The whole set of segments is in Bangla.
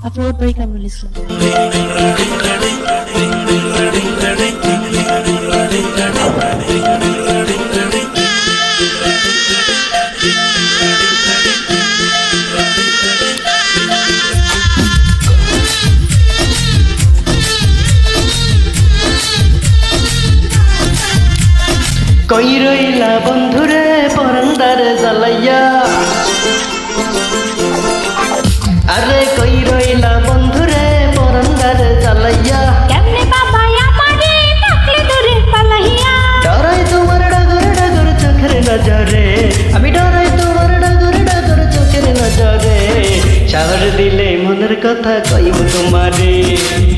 Upload by Kamrul Islam. কই রইলা বন্ধুরে পরান্দারে জ্বালাইয়া, আরে কই রইলা বন্ধুরে পরান্দারে জ্বালাইয়া, কেমনে বাবা আমারে ডাকলে দূরে পালাইয়া, ডরাই তোমার ডাগর ডাগর চোখের নজরে, আমি ডরাই তোমার ডাগর ডাগর চোখের নজরে, সাহস দিলে মনের কথা কইব তোমারে,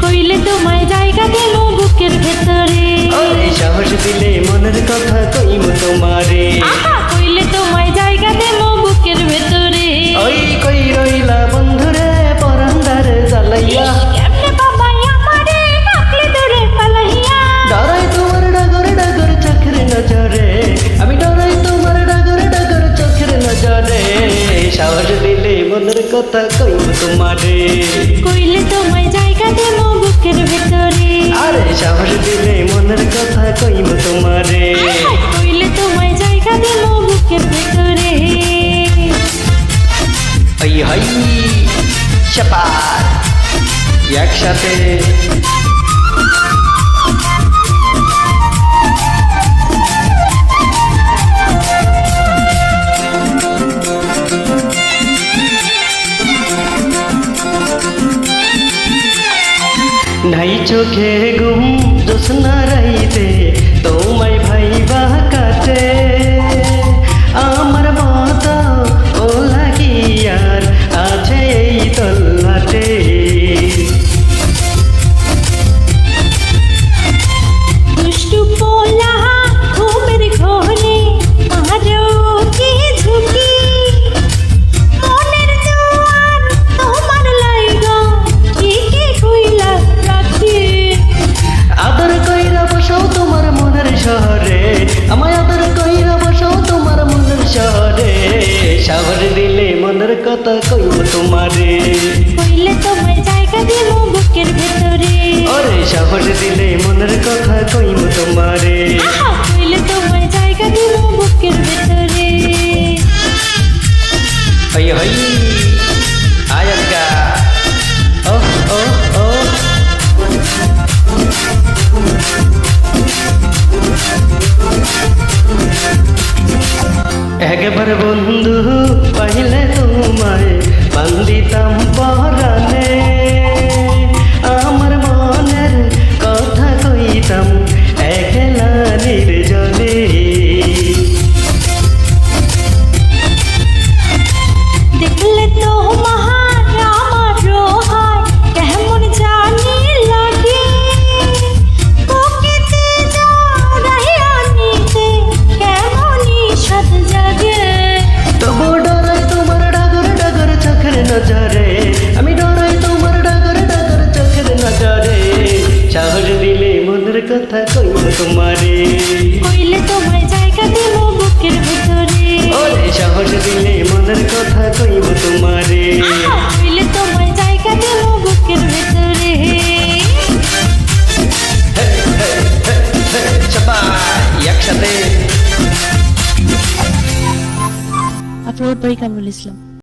কইলে তোমায় জায়গা দেব বুকের ভেতরে, ওরে সাহস দিলে মনের কথা কইব তোমারে, আহা কইলে তোমায় জায়গা দেব বুকের ভেতরে, ওই কই রইলা বন্ধুরে পরান্দারে জ্বালাইয়া, কেমনে বাবা আমারে ডাকলে দূরে পালাইয়া, ডরাই তোমার ডাগর ডাগর চোখের নজরে, আমি ডরাই তোমার ডাগর ডাগর চোখের নজরে, সাহস দিলে মনের কথা কইব তোমারে, কইলে তোমায় জায়গা দেব বুকের ভেতরে, আরে সাহস দিলে মনের কথা কইব তোমারে, আহা কইলে তোমায় জায়গা দেব বুকের ভেতরে। হাই হাই শাবাশ একসাথে নাই চোখে ঘুম জোছনা রাইতে তোমায় ভাইবা কাটে, আমার মত ও লাগিয়ার আছে এই তল্লাটে, দুষ্টু পোলা ঘুমের ঘরে আরো কি ঝুঁকি, মনের দুয়ার তোমার লাইগা ঠিকই কইলা রাখি, আদর কইরা বসাও তোমার মনের শহরে, আমায় আদর কইরা বসাও তোমার মনের শহরে, সাহস দিলে মনের কথা কইব তোমারে, কইলে তোমায় জায়গা দেব বুকের ভেতরে, ওরে সাহস দিলে মনের কথা কইব তোমারে, আহা কইলে তোমায় জায়গা দেব বুকের ভেতরে। হাই হাই আয়াকা ও ও ও একবার বন্ধু পাইলে তোমায় বান্দিতাম পরানে, আমার মনের কথা কইতাম একলা নির্জনে, দেখলে তো মহান আমার রোহায় কেমন জানি লাগে, বুকেতে জড়াইয়া নিতে কেমনই সাথ জাগে, তবু ডরাই তোমার ডাগর ডাগর চোখের নজরে, আমি ডরাই তোমার ডাগর ডাগর চোখের নজরে, সাহস দিলে মনের কথা কইব তোমারে, কইলে তোমায় জায়গা দেব বুকের ভেতরে, ওরে সাহস দিলে মনের কথা কইব তোমারে, আহা কইলে তোমায় জায়গা দেব বুকের ভেতরে। শাবাশ একসাথে Upload by Kamrul Islam.